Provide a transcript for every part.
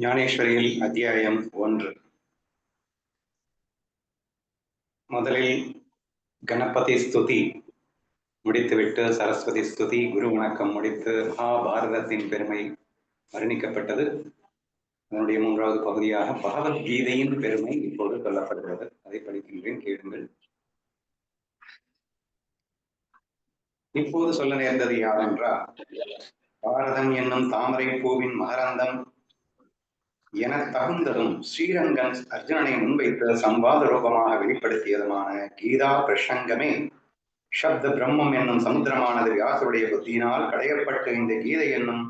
ஞானேஸ்வரியில் அத்தியாயம் 1. முதலில் கணபதி ஸ்துதி முடித்துவிட்டு சரஸ்வதி ஸ்துதி, குரு வணக்கம் முடித்து மகாபாரதத்தின் பெருமை வர்ணிக்கப்பட்டது. அதனுடைய 3வது பகுதியாக பகவத்கீதையின் பெருமை இப்போது சொல்லப்படுகிறது. அதை படிக்கின்றேன், கேளுங்கள். இப்போது சொல்ல நேர்ந்தது யாரென்றால், பாரதம் என்னும் தாமரை பூவின் மகரந்தம் என தகுந்ததும் ஸ்ரீரங்கன் அர்ஜுனனை முன்வைத்து சம்வாத ரூபமாக வெளிப்படுத்தியதுமான கீதா பிரசங்கமே சப்த பிரம்மம் என்னும் சமுத்திரமானது வியாசருடைய புத்தியினால் கடையப்பட்டு இந்த கீதை என்னும்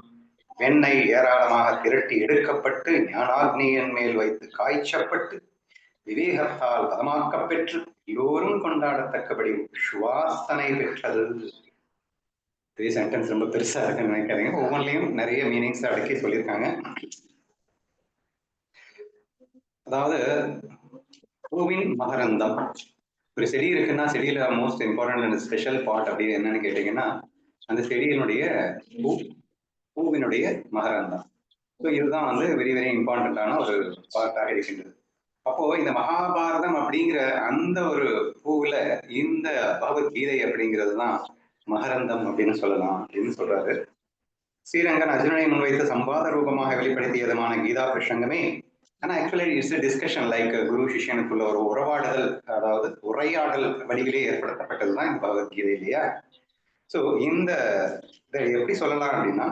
வெண்ணெய் ஏராளமாக திரட்டி எடுக்கப்பட்டு ஞானாக்னியின் மேல் வைத்து காய்ச்சப்பட்டு விவேகத்தால் பதமாக்கப் பெற்று எல்லோரும் கொண்டாடத்தக்கபடி சுவாசனை பெற்றது. சென்டென்ஸ் ரொம்ப பெருசா இருக்குன்னு நினைக்காதீங்க. ஒவ்வொன்றிலையும் நிறைய மீனிங்ஸ் அடக்கி சொல்லியிருக்காங்க. அதாவது பூவின் மகரந்தம், ஒரு செடி இருக்குன்னா செடியில மோஸ்ட் இம்பார்ட்டன்ட் ஸ்பெஷல் பார்ட் அப்படின்னு என்னன்னு கேட்டீங்கன்னா, அந்த செடியினுடைய பூவினுடைய மகரந்தம். ஸோ இதுதான் வெரி வெரி இம்பார்ட்டன்டான ஒரு பார்ட்டாக இருக்கின்றது. அப்போ இந்த மகாபாரதம் அப்படிங்கிற அந்த ஒரு பூவுல இந்த பகவத்கீதை அப்படிங்கிறது தான் மகரந்தம் அப்படின்னு சொல்லலாம் அப்படின்னு சொல்றாரு. ஸ்ரீரங்கன் அர்ஜுனனை முன்வைத்து சம்பாத ரூபமாக வெளிப்படுத்தியதுமான கீதா பிரசங்கமே, ஆனா ஆக்சுவலி இட்ஸ் டிஸ்கஷன் லைக் குரு சிஷ்யனுக்குள்ள ஒரு உறவாடுதல், அதாவது உரையாடல் வடிவிலே ஏற்படுத்தப்பட்டதுதான் இந்த பகவத்கீதை இல்லையா? ஸோ இந்த எப்படி சொல்லலாம் அப்படின்னா,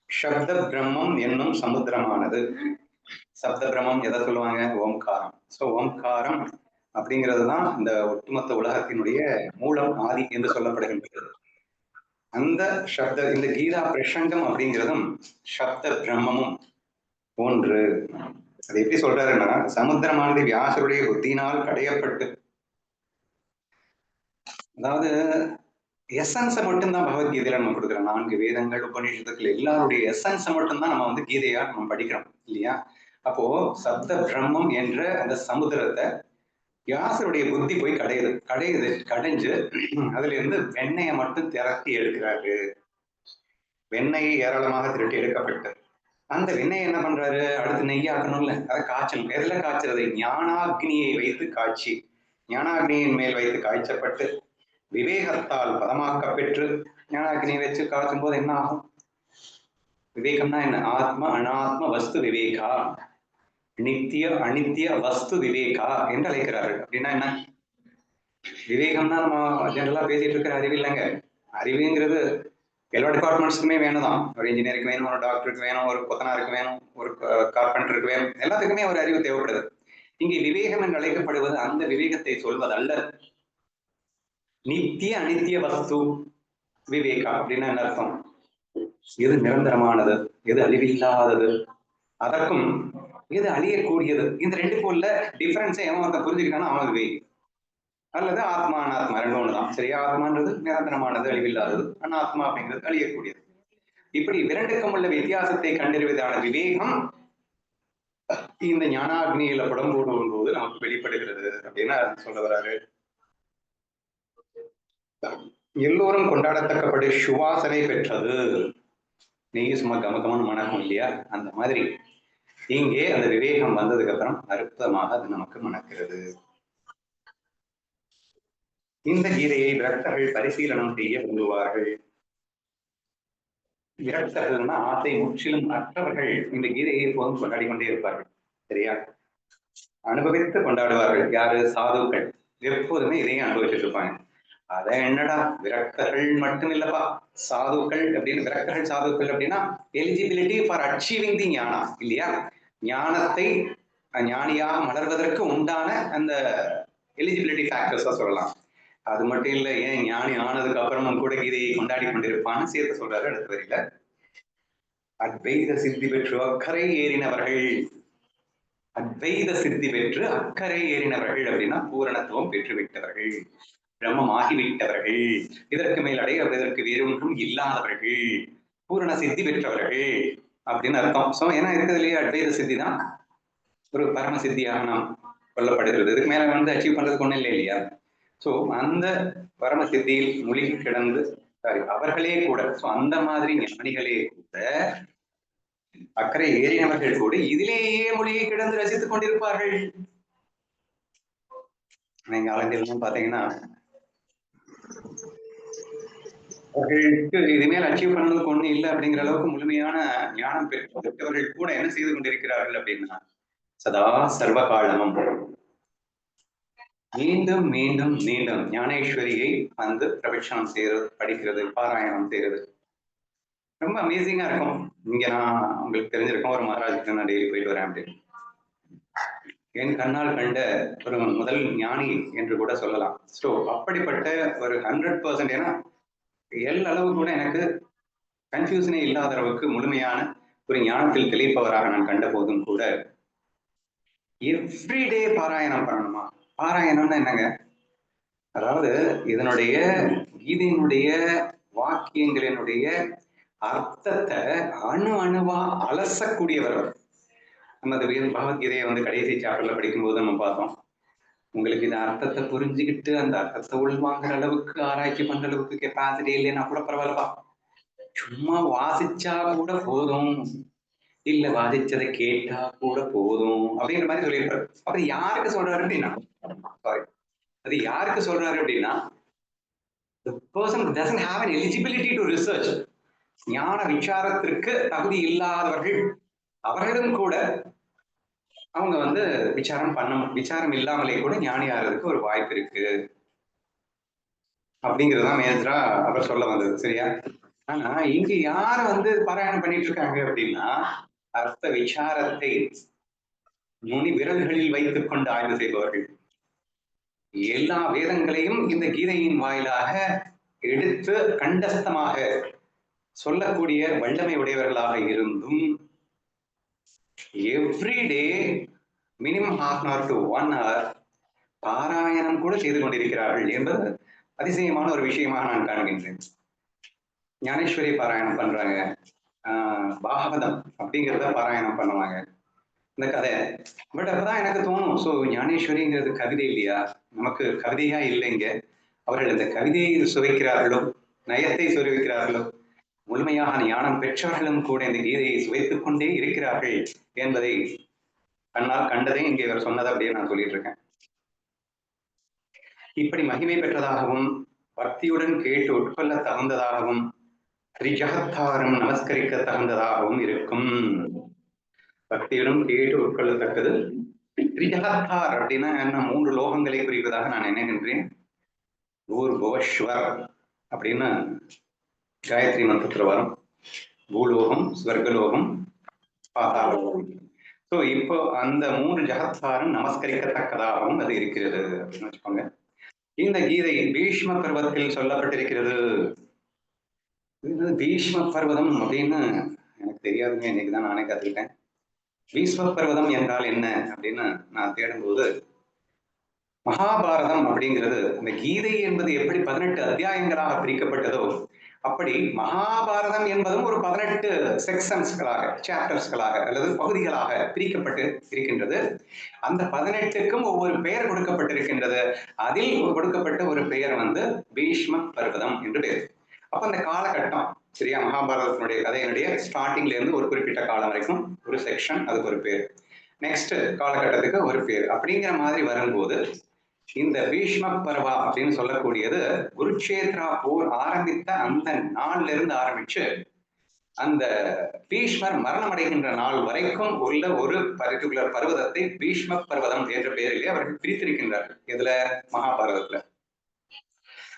சப்த பிரம்மம் என்னும் சமுத்திரமானது, சப்த பிரம்மம் எதை சொல்லுவாங்க? ஓம்காரம். ஸோ ஓம்காரம் அப்படிங்கிறது தான் இந்த ஒட்டுமொத்த உலகத்தினுடைய மூலம், ஆதி என்று சொல்லப்படுகின்றது. அந்த சப்த இந்த கீதா பிரசங்கம் அப்படிங்கிறதும் சப்த பிரம்மமும் ஒன்று. அது எப்படி சொல்றாருன்னா, சமுத்திரமானது வியாசருடைய புத்தியினால் கடையப்பட்டு, அதாவது எசன்ஸை மட்டும்தான் பகவத்கீதையில நம்ம கொடுக்குறோம். 4 வேதங்கள், உபநிஷத்துக்கள் எல்லாருடைய எசன்ஸை மட்டும்தான் நம்ம கீதையா நம்ம படிக்கிறோம் இல்லையா? அப்போ சப்த பிரம்மம் என்ற அந்த சமுத்திரத்தை வியாசருடைய புத்தி போய் கடைஞ்சு அதுல இருந்து வெண்ணெயை மட்டும் திரட்டி எடுக்கிறாரு. வெண்ணெய் ஏராளமாக திரட்டி எடுக்கப்பட்டு அந்த வெண்ணெய் என்ன பண்றாரு? அடுத்து நெய்யாக்கணும்ல, அதை காய்ச்சணும். எதுல காய்ச்சறது? ஞானாக்னியை வைத்து காய்ச்சி, ஞானாக்னியின் மேல் வைத்து காய்ச்சப்பட்டு விவேகத்தால் பதமாக்க பெற்று, ஞானாக்னியை வச்சு காய்ச்சும் போது என்ன ஆகும்? விவேகம்னா என்ன? ஆத்ம அனாத்ம வஸ்து விவேகா, நித்திய அனித்திய வஸ்து விவேகா என்று அழைக்கிறார்கள். அப்படின்னா என்ன? விவேகம்னா நம்ம ஜெனரலா பேசிட்டு இருக்கிற அறிவு இல்லைங்க. அறிவுங்கிறது எல்லா டிபார்ட்மெண்ட்ஸுக்குமே வேணும்தான். ஒரு இன்ஜினியருக்கு வேணும், ஒரு டாக்டருக்கு வேணும், ஒரு கொத்தனாருக்கு வேணும், ஒரு கார்பெண்டருக்கு வேணும், எல்லாத்துக்குமே ஒரு அறிவு தேவைப்படுது. இங்கே விவேகம் என்று அழைக்கப்படுவது அந்த விவேகத்தை சொல்வதல்ல. நித்திய அனித்திய வஸ்து விவேகா அப்படின்னா என்ன அர்த்தம்? எது நிரந்தரமானது, எது அழிவில்லாதது, அதற்கும் எது அழியக்கூடியது, இந்த ரெண்டுக்கும் உள்ள டிஃபரன்ஸை அவன் புரிஞ்சுக்கிட்டானா அவன் விவேகி. அல்லது ஆத்மா அனாத்மா ரெண்டு ஒண்ணுதான். சரியா? ஆத்மான்றது நிரந்தரமானது, அழிவில்லாதது. அனாத்மா அப்படிங்கிறது அழியக்கூடியது. இப்படி இரண்டுக்கும் உள்ள வித்தியாசத்தை கண்டறிவதான விவேகம் இந்த ஞானாக்னியில படம் போடும் போது நமக்கு வெளிப்படுகிறது அப்படின்னு சொல்ல வராரு. எல்லோரும் கொண்டாடத்தக்கப்படி சுவாசனை பெற்றது. நெய் சும்மா கமகமான மணக்கும் இல்லையா? அந்த மாதிரி இங்கே அந்த விவேகம் வந்ததுக்கு அப்புறம் அற்புதமாக அது நமக்கு மணக்கிறது. இந்த கீதையை விரக்தர்கள் பரிசீலனம் செய்ய விரும்புவார்கள். விரக்தர்கள்னா ஆசை முற்றிலும் அற்றவர்கள் இந்த கீதையை எப்போதும் கொண்டாடி கொண்டே இருப்பார்கள். சரியா? அனுபவித்து கொண்டாடுவார்கள். யாரு? சாதுக்கள். எப்போதுமே இதையும் அனுபவிச்சுட்டு இருப்பாங்க. அத என்னடா விரக்தர்கள் மட்டும் இல்லப்பா, சாதுக்கள் அப்படின்னு. விரக்தர்கள் சாதுக்கள் அப்படின்னா எலிஜிபிலிட்டி ஃபார் அச்சீவிங் தி ஞானா இல்லையா? ஞானத்தை ஞானியாக மலர்வதற்கு உண்டான அந்த எலிஜிபிலிட்டி ஃபேக்டர்ஸா சொல்லலாம். அது மட்டும் இல்ல, ஏன் ஞானி ஆனதுக்கு அப்புறமும் கூட கீதையை கொண்டாடி கொண்டிருப்பான்னு சேர்த்து சொல்றாரு அடுத்த வரியில. அத்வைத சித்தி பெற்று அக்கறை ஏறினவர்கள், அத்வைத சித்தி பெற்று அக்கறை ஏறினவர்கள் அப்படின்னா பூரணத்துவம் பெற்றுவிட்டவர்கள், பிரம்மம் ஆகிவிட்டவர்கள், இதற்கு மேல் அடைவதற்கு வேறு ஒன்றும் இல்லாதவர்கள், பூரண சித்தி பெற்றவர்கள் அப்படின்னு அர்த்தம். சோ ஏன்னா இருக்கிறது இல்லையா, அத்வைத சித்தி தான் ஒரு பரம சித்தியாக நாம் கொல்லப்படுகிறது. இதுக்கு மேல அச்சீவ் பண்றதுக்கு ஒண்ணும் இல்லை இல்லையா? சோ அந்த பரம சித்தியில் மூழ்கி கிடந்து அவர்களே கூட, அந்த மாதிரி ஞானிகளே கூட அக்கறை ஏறினவர்கள் கூட இதிலேயே மொழியை கிடந்து ரசித்துக் கொண்டிருப்பார்கள். நீங்க ஆளுங்கெல்லாம் பாத்தீங்கன்னா அவர்களுக்கு இனிமேல் அச்சீவ் பண்ணதுக்கு ஒண்ணு இல்லை அப்படிங்கிற அளவுக்கு முழுமையான ஞானம் பெற்றவர்கள் கூட என்ன செய்து கொண்டிருக்கிறார்கள் அப்படின்னா சதா சர்வ காலமும் மீண்டும் மீண்டும் மீண்டும் ஞானேஸ்வரியை வந்து பிரபட்சணம் செய்யறது, படிக்கிறது, பாராயணம் செய்யறது ரொம்ப அமேசிங்கா இருக்கும். இங்க நான் உங்களுக்கு தெரிஞ்சிருக்கோம், ஒரு மகாராஜுக்கு நான் டெய்லி போயிட்டு வரேன் அப்படின்னு. என் கண்ணால் கண்ட ஒரு முதல் ஞானி என்று கூட சொல்லலாம். ஸோ அப்படிப்பட்ட ஒரு 100%, ஏன்னா அளவு கூட எனக்கு கன்ஃபியூஷனே இல்லாத அளவுக்கு முழுமையான ஒரு ஞானத்தில் தெளிப்பவராக நான் கண்ட போதும் கூட எவ்ரிடே பாராயணம் பண்ணணுமா? பாராயணம்னா என்னங்க? அதாவது இதனுடைய கீதையினுடைய வாக்கியங்களினுடைய அர்த்தத்தை அணு அணுவா அலசக்கூடியவர். நம்ம பகவத்கீதையை வந்து கடைசி சாப்டர்ல படிக்கும்போது நம்ம பார்த்தோம், உங்களுக்கு இந்த அர்த்தத்தை புரிஞ்சுக்கிட்டு அந்த அர்த்தத்தை உள்வாங்குற அளவுக்கு ஆராய்ச்சி பண்ற அளவுக்கு கெப்பாசிட்டி இல்லைன்னா கூட பரவாயில்லப்பா, சும்மா வாசிச்சா கூட போதும், இல்ல வாசிச்சதை கேட்டா கூட போதும் அப்படிங்கிற மாதிரி சொல்லியிருப்பாரு. அப்ப யாருக்கு சொல்றாரு அப்படின்னா, சாரி, அது யாருக்கு சொல்றாரு அப்படின்னா, the person doesn't have an eligibility to research. ஞான விசாரத்திற்கு தகுதி இல்லாதவர்கள் அவர்களும் கூட அவங்க வந்து விசாரம் இல்லாமலே கூட ஞானி ஆகிறதுக்கு ஒரு வாய்ப்பு இருக்கு அப்படிங்கிறதுதான் மேஜரா அவர் சொல்ல வந்தது. சரியா? ஆனா இங்க யார வந்து பாராயணம் பண்ணிட்டு இருக்காங்க அப்படின்னா, அர்த்த விசாரத்தை நுனி விரல்களில் வைத்துக் கொண்டு ஆய்வு செய்பவர்கள். எல்லா வேதங்களையும் இந்த கீதையின் வாயிலாக எடுத்து கண்டஸ்தமாக சொல்லக்கூடிய வல்லமை உடையவர்களாக இருந்தும் everyday minimum ½ hour to 1 hour பாராயணம் கூட செய்து கொண்டிருக்கிறார்கள் என்பது அதிசயமான ஒரு விஷயமாக நான் காண்கின்றேன். ஞானேஸ்வரி பாராயணம் பண்றாங்க, பாகவதம் அப்படிங்கிறத பாராயணம் பண்ணுவாங்க, இந்த கதை. பட் அப்பதான் எனக்கு தோணும், ஸோ ஞானேஸ்வரிங்கிறது கவிதை இல்லையா? நமக்கு கவிதையா இல்லைங்க. அவர்கள் இந்த கவிதையை சுவைக்கிறார்களோ, நயத்தை சுவைக்கிறார்களோ, முழுமையாக ஞானம் பெற்றவர்களும் கூட இந்த கீதையை சுவைத்துக் கொண்டே இருக்கிறார்கள் என்பதை கண்ணால் கண்டதை இங்கே இவர் சொன்னதை அப்படியே நான் சொல்லிட்டு இருக்கேன். இப்படி மகிமை பெற்றதாகவும் பக்தியுடன் கேட்டு உட்கொள்ள தகுந்ததாகவும் திரிஜகத்தாரும் நமஸ்கரிக்க தகுந்ததாகவும் இருக்கும். பக்தியுடன் கேட்டு உட்கொள்ளத்தக்கது. திரிஜகத்தார் அப்படின்னா என்ன? 3 லோகங்களை குறிப்பதாக நான் நினைக்கின்றேன். பூர்புவஸ்வர் அப்படின்னு காயத்ரி மந்திரத்துல வரும். பூலோகம், ஸ்வர்கலோகம், பாதாளலோகம். ஸோ இப்போ அந்த 3 ஜகத்தாரும் நமஸ்கரிக்கத்தக்கதாகவும் அது இருக்கிறது அப்படின்னு வச்சுக்கோங்க. இந்த கீதை பீஷ்ம பர்வத்தில் சொல்லப்பட்டிருக்கிறது. பீஷ்ம பர்வதம் அப்படின்னு எனக்கு தெரியாதுங்க, இன்னைக்குதான் நானே கத்துக்கிட்டேன். பீஷ்ம பர்வதம் என்றால் என்ன அப்படின்னு நான் தேடும்போது, மகாபாரதம் அப்படிங்கிறது, இந்த கீதை என்பது எப்படி 18 அத்தியாயங்களாக பிரிக்கப்பட்டதோ அப்படி மகாபாரதம் என்பதும் ஒரு 18 செக்ஷன்ஸ்களாக, சாப்டர்ஸ்களாக அல்லது பகுதிகளாக பிரிக்கப்பட்டு இருக்கின்றது. அந்த 18க்கும் ஒவ்வொரு பெயர் கொடுக்கப்பட்டிருக்கின்றது. அதில் கொடுக்கப்பட்ட ஒரு பெயர் வந்து பீஷ்ம பர்வதம் என்று பெயர். அப்ப அந்த காலகட்டம், சரியா, மகாபாரதத்தினுடைய கதையினுடைய ஸ்டார்டிங்ல இருந்து ஒரு குறிப்பிட்ட காலம் வரைக்கும் ஒரு செக்ஷன், அதுக்கு ஒரு பேர், நெக்ஸ்ட் காலகட்டத்துக்கு ஒரு பேர், அப்படிங்கிற மாதிரி வரும்போது இந்த பீஷ்ம பர்வா அப்படின்னு சொல்லக்கூடியது குருக்ஷேத்ரா போர் ஆரம்பித்த அந்த நாள்ல இருந்து ஆரம்பிச்சு அந்த பீஷ்மர் மரணம் அடைகின்ற நாள் வரைக்கும் உள்ள ஒரு பர்டிகுலர் பர்வதத்தை பீஷ்ம பர்வதம் என்ற பெயரிலே அவர்கள் பிரித்திருக்கின்றார்கள். இதுல மகாபாரதத்துல.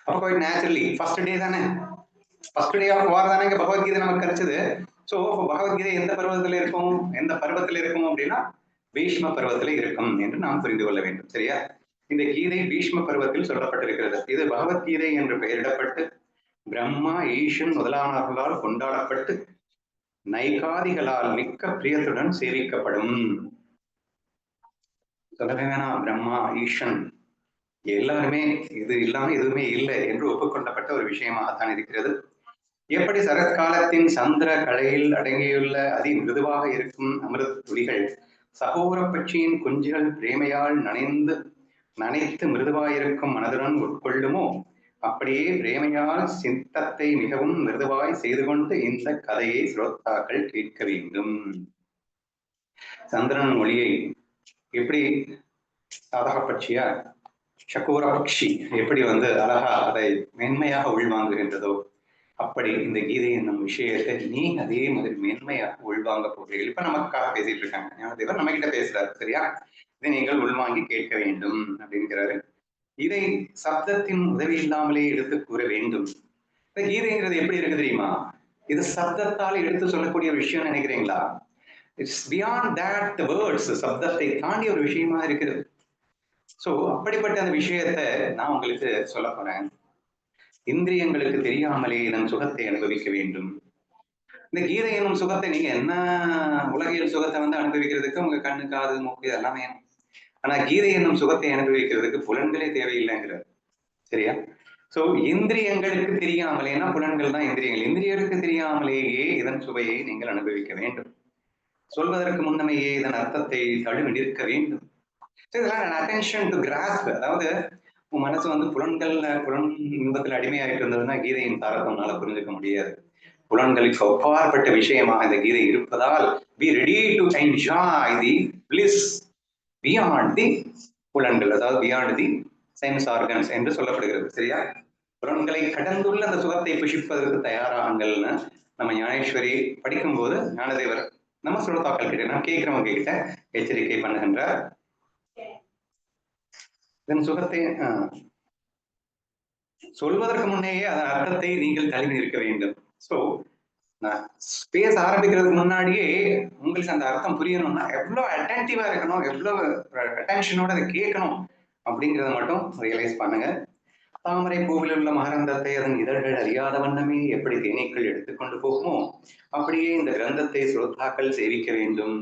அப்போ நேச்சுரலி ஃபர்ஸ்ட் டே தானே, ஃபர்ஸ்ட் டே ஆஃப் வார் தானே இங்க பகவத்கீதை நமக்கு கிடைச்சது. ஸோ பகவத்கீதை எந்த பருவத்துல இருக்கும், எந்த பருவத்துல இருக்கும் அப்படின்னா பீஷ்ம பருவத்துல இருக்கும் என்று நாம் புரிந்து கொள்ள வேண்டும். சரியா? இந்த கீதை பீஷ்ம பருவத்தில் சொல்லப்பட்டிருக்கிறது. இது பகவத்கீதை என்று பெயரிடப்பட்டு பிரம்மா, ஈசன் முதலானவர்களால் கொண்டாடப்பட்டு நைகாதிகளால் மிக்க பிரியத்துடன் சேவிக்கப்படும். சொல்லவே வேணாம், பிரம்மா, ஈசன் எல்லாருமே இது இல்லாம எதுவுமே இல்லை என்று ஒப்புக்கொள்ளப்பட்ட ஒரு விஷயமாகத்தான் இருக்கிறது. எப்படி சரத்காலத்தின் சந்திர கலையில் அடங்கியுள்ள அதி மிருதுவாக இருக்கும் அமிர்த துளிகள் சகோர பட்சியின் குஞ்சுகள் பிரேமையால் நனைத்து மிருதுவாயிருக்கும் மனதுடன் உட்கொள்ளுமோ, அப்படியே பிரேமையால் சித்தத்தை மிகவும் மிருதுவாய் செய்து கொண்டு இந்த கதையை ஸ்ரோதாக்கள் கேட்க வேண்டும். சந்திரன் ஒளியை எப்படி சாதக பட்சியா சக்கூர பட்சி எப்படி அழகா அதை மென்மையாக உள்வாங்குகின்றதோ, அப்படி இந்த கீதை என்னும் விஷயத்தை நீ அதே மாதிரி மென்மையாக உள்வாங்க போகிறீர்கள். இப்ப நமக்காக பேசிட்டு இருக்காங்க ஞானதேவர், நம்ம கிட்ட பேசுறாரு, சரியா? இதை நீங்கள் உள்வாங்கி கேட்க வேண்டும் அப்படிங்கிறாரு. இதை சப்தத்தின் உதவி இல்லாமலே எடுத்து கூற வேண்டும். கீதைங்கிறது எப்படி இருக்கு தெரியுமா? இது சப்தத்தால் எடுத்து சொல்லக்கூடிய விஷயம் நினைக்கிறீங்களா? It's beyond that words. சப்தத்தை தாண்டி ஒரு விஷயமா இருக்குது. சோ அப்படிப்பட்ட அந்த விஷயத்தை நான் உங்களுக்கு சொல்ல போறேன். இந்திரியங்களுக்கு தெரியாமலே இதன் சுகத்தை அனுபவிக்க வேண்டும். இந்த கீதை என்னும் சுகத்தை நீங்க என்ன உலகியல் சுகத்தை அனுபவிக்கிறதுக்கு உங்க கண்ணு, காது, மூக்கு இதெல்லாம் வேணும். ஆனா கீதை என்னும் சுகத்தை அனுபவிக்கிறதுக்கு புலன்களே தேவையில்லைங்கிறார், சரியா? சோ இந்திரியங்களுக்கு தெரியாமலே, ஏன்னா புலன்கள் தான் இந்திரியங்கள், இந்திரியங்களுக்கு தெரியாமலேயே இதன் சுவையை நீங்கள் அனுபவிக்க வேண்டும். சொல்வதற்கு முன்னமையே இதன் அர்த்தத்தை தழுவி நிற்க வேண்டும். Attention to grass. அதாவது உன் மனசு புலன் இன்பத்தில் அடிமையாயிட்டு இருந்ததுன்னா கீதையின் தாரத்தம்னால புரிஞ்சுக்க முடியாது. புலன்களுக்கு ஒப்பாற்பட்ட விஷயமாக இந்த கீதை இருப்பதால் be ready to enjoy the bliss beyond the புலன்கள், அதாவது beyond the sense organs என்று சொல்லப்படுகிறது, சரியா? புலன்களை கடந்துள்ள அந்த சுகத்தை புஷிப்பதற்கு தயாராகுங்கள்னு நம்ம ஞானேஸ்வரி படிக்கும் போது ஞானதேவர் நம்ம சுரத்தாக்கள் கிட்ட, நம்ம கேட்கிறவங்க கிட்ட எச்சரிக்கை பண்ணுகின்றார். இதன் சுகத்தை சொல்வதற்கு முன்னேயே அதன் அர்த்தத்தை நீங்கள் தழுவி நிற்க வேண்டும். சோ நான் பேச ஆரம்பிக்கிறதுக்கு முன்னாடியே உங்களுக்கு அந்த அர்த்தம் புரியணும்னா எவ்வளவு அட்டென்டிவா இருக்கணும், எவ்வளவு அட்டென்ஷனோட அதை கேட்கணும் அப்படிங்கிறத மட்டும் ரியலைஸ் பண்ணுங்க. தாமரை பூவில் உள்ள மகரந்தத்தை அதன் இதழ்கள் அறியாத வண்ணமே எப்படி தேனீக்கள் எடுத்துக்கொண்டு போகுமோ அப்படியே இந்த கிரந்தத்தை ஸ்ரோதாக்கள் சேவிக்க வேண்டும்.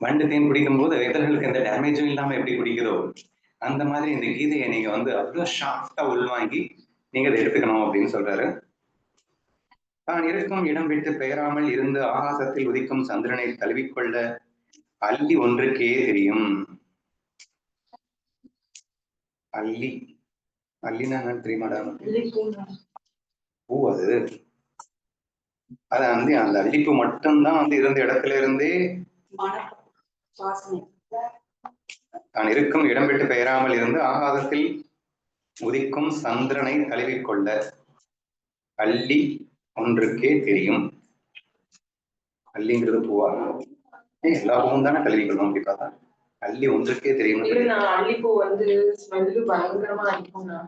வண்டு தேன் குடிக்கும் போது இதழ்களுக்கு எந்த டேமேஜும் இல்லாம எப்படி குடிக்கிறதோ அந்த மாதிரி இந்த கீதையை நீங்க அவ்வளவு ஷார்ட்டா உள்வாங்கி நீங்க அதை எடுத்துக்கணும் அப்படின்னு சொல்றாரு. தான் இருக்கும் இடம் விட்டு பெயராமல் இருந்து ஆகாசத்தில் உதிக்கும் சந்திரனை தழுவிக்கொள்ள அல்லி ஒன்றுக்கே தெரியும். அல்லி, அல்லினா தெரியுமாடா? பூ. அது அந்த அல்லிப்பூ மட்டும்தான் இருந்த இடத்துல இருந்தே தான் இருக்கும் இடம் விட்டு பெயராமல் இருந்து ஆகாசத்தில் உதிக்கும் சந்திரனை தழுவிக்கொள்ள அல்லி ஒன்றுக்கே தெரியும். அல்லிங்கிறது பூவா? எல்லா பூவும் தானே கல்விக்கணும் அப்படி பார்த்தா. அல்லி ஒன்றுக்கே தெரியும். அல்லிப்பூ ஸ்மெல்லு பயங்கரமா இருக்கும்னா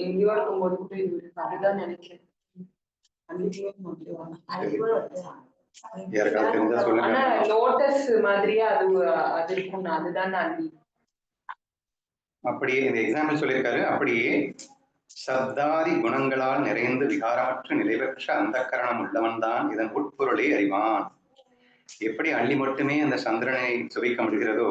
எங்கேயோ இருக்கும்போது கூட அதுதான் நினைக்கிறேன். லோட்டஸ் மாதிரியே அது இருக்கும், அதுதான் அல்லி. அப்படியே இந்த எக்ஸாம்பிள் சொல்லியிருக்காரு. அப்படியே சப்தாதி குணங்களால் நிறைந்து விகாரமற்ற நிலைபெற்ற அந்த கரணம் உள்ளவன் தான் இதன் உட்பொருளை அறிவான். எப்படி அள்ளி மட்டுமே அந்த சந்திரனை சுவைக்க முடிகிறதோ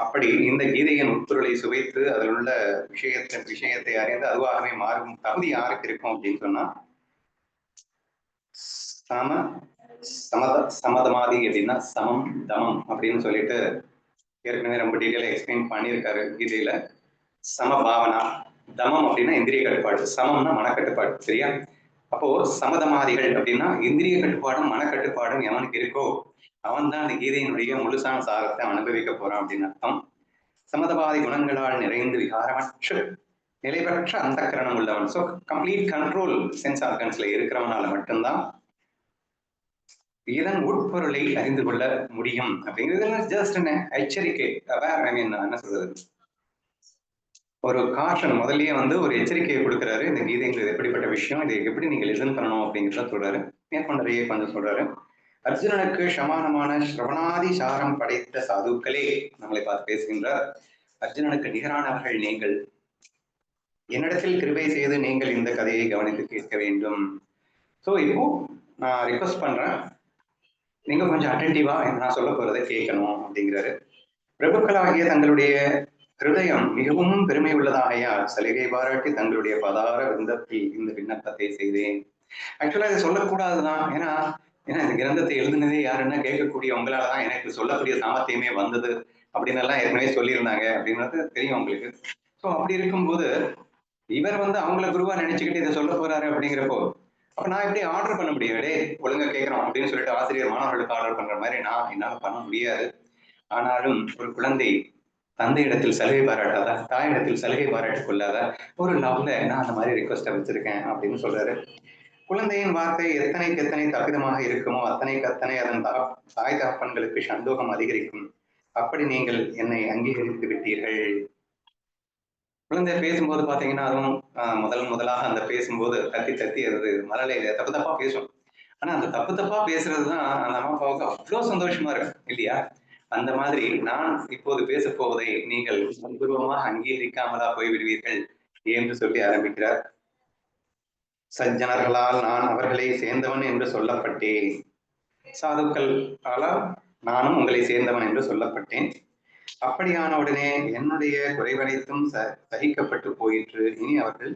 அப்படி இந்த கீதையின் உட்பொருளை சுவைத்து அதில் உள்ள விஷயத்தை அறிந்து அதுவாகவே மாறும் தகுதி யாருக்கு இருக்கும் அப்படின்னு சொன்னா சமதமாதி அப்படின்னா சமம் தமம் அப்படின்னு சொல்லிட்டு ஏற்கனவே ரொம்ப டீட்டெயிலா எக்ஸ்பிளைன் பண்ணியிருக்காரு கீதையில. சமபாவனா, தமம் அப்படின்னா இந்திரிய கட்டுப்பாடு, சமம்னா மனக்கட்டுப்பாடு, சரியா? அப்போ சமதமாதிகள் அப்படின்னா இந்திரிய கட்டுப்பாடும் மனக்கட்டுப்பாடும் எவனுக்கு இருக்கோ அவன் தான் அந்த கீதையினுடைய முழுசான சாரத்தை அனுபவிக்க போறான் அப்படின்னு அர்த்தம். சமதபாதி குணங்களால் நிறைந்து விகாரமற்ற நிலை பெற்ற அந்த கரணம் உள்ளவன். ஸோ கம்ப்ளீட் கண்ட்ரோல் சென்ஸ் ஆர்கன்ஸ்ல இருக்கிறவனால மட்டும்தான் இதன் உட்பொருளை அறிந்து கொள்ள முடியும் அப்படிங்கிறது ஜஸ்ட் என்ன எச்சரிக்கை. என்ன சொல்றது, ஒரு காஷன் முதல்லயே ஒரு எச்சரிக்கையை கொடுக்குறாரு. இந்த கீதைங்கிறது எப்படிப்பட்ட விஷயம், இதை எப்படி நீங்க லிசன் பண்ணணும் அப்படிங்கிறத சொல்றாரு. மேற்கொண்டறையே கொஞ்சம் சொல்றாரு. அர்ஜுனனுக்கு சமானமான ஸ்ரவணாதி சாரம் படைத்த சாதுக்களே நம்மளை பார்த்து பேசுகின்றார். அர்ஜுனனுக்கு நிகரானவர்கள் நீங்கள். என்னிடத்தில் கிருபை செய்து நீங்கள் இந்த கதையை கவனித்து கேட்க வேண்டும். ஸோ இப்போ நான் ரிக்வஸ்ட் பண்றேன், நீங்க கொஞ்சம் அட்டென்டிவா நான் சொல்ல போறதை கேட்கணும் அப்படிங்கிறாரு. பிரபுக்களாகிய தங்களுடைய ஹிருதயம் மிகவும் பெருமை உள்ளதாகையால் சலுகை பாராட்டி தங்களுடைய பதார விருந்தத்தில் இந்த விண்ணப்பத்தை செய்தேன். ஆக்சுவலா இதை சொல்லக்கூடாதுதான். ஏன்னா இந்த கிரந்தத்தை எழுதுனதே யாருன்னா கேட்கக்கூடிய உங்களாலதான் எனக்கு சொல்லக்கூடிய சாமர்த்தியமே வந்தது அப்படின்னு எல்லாம் ஏற்கனவே சொல்லியிருந்தாங்க அப்படின்றது தெரியும் உங்களுக்கு. ஸோ அப்படி இருக்கும்போது இவர் வந்து அவங்கள குருவா நினைச்சுக்கிட்டு இதை சொல்ல போறாரு அப்படிங்கிறப்போ அப்ப நான் எப்படி ஆர்டர் பண்ண முடியும்? டே ஒழுங்கா கேட்கிறோம் அப்படின்னு சொல்லிட்டு ஆசிரியர் மாணவர்களுக்கு ஆர்டர் பண்ற மாதிரி என்னால பண்ண முடியாது. ஆனாலும் ஒரு குழந்தை தந்தையிடத்தில் சலுகை பாராட்டாதா, தாயிடத்தில் சலுகை பாராட்டிக் கொள்ளாதா? ஒரு லவ்ல நான் அந்த மாதிரி ரிக்வஸ்ட வச்சிருக்கேன் அப்படின்னு சொல்றாரு. குழந்தையின் வார்த்தை எத்தனைக்கு எத்தனை தப்பிதமாக இருக்குமோ அத்தனைக்கு அத்தனை அதன் தாய் தகப்பன்களுக்கு சந்தோகம் அதிகரிக்கும். அப்படி நீங்கள் என்னை அங்கீகரித்து விட்டீர்கள். குழந்தை பேசும்போது பாத்தீங்கன்னா, அதுவும் முதலாக அந்த பேசும்போது தத்தி தத்தி அது மழலையில தப்பு தப்பா பேசும். ஆனா அந்த தப்பு தப்பா பேசுறதுதான் அந்த அம்மா அப்பாவுக்கு அவ்வளவு சந்தோஷமா இருக்கும் இல்லையா? அந்த மாதிரி நான் இப்போது பேசப் போவதை நீங்கள் அனுபவமாக அங்கீகரிக்காமலா போய்விடுவீர்கள் என்று சொல்லி ஆரம்பிக்கிறார். சஜ்ஜனர்களால் நான் அவர்களை சேர்ந்தவன் என்று சொல்லப்பட்டேன். சாதுக்களால் நானும் உங்களை சேர்ந்தவன் என்று சொல்லப்பட்டேன். அப்படியான உடனே என்னுடைய குறைவனைத்தும் சகிக்கப்பட்டு போயிற்று. இனி அவர்கள்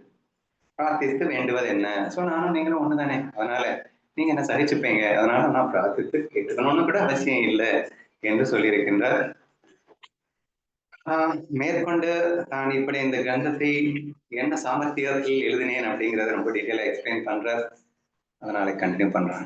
பிரார்த்தித்து வேண்டுவது என்ன? சோ நானும் நீங்களும் ஒண்ணுதானே. அதனால நீங்க என்ன சகிச்சுப்பீங்க. அதனால நான் பிரார்த்தித்து கேட்டுக்கணும்னு கூட அவசியம் இல்லை என்று சொல்லியிருக்கின்றார். மேற்கொண்டு நான் இப்படி இந்த கிரந்தத்தை என்ன சாமர்த்தியத்தில் எழுதினேன் அப்படிங்கிறத ரொம்ப டீட்டெயிலா எக்ஸ்பிளைன் பண்றேன். அதனால கண்டினியூ பண்றேன்.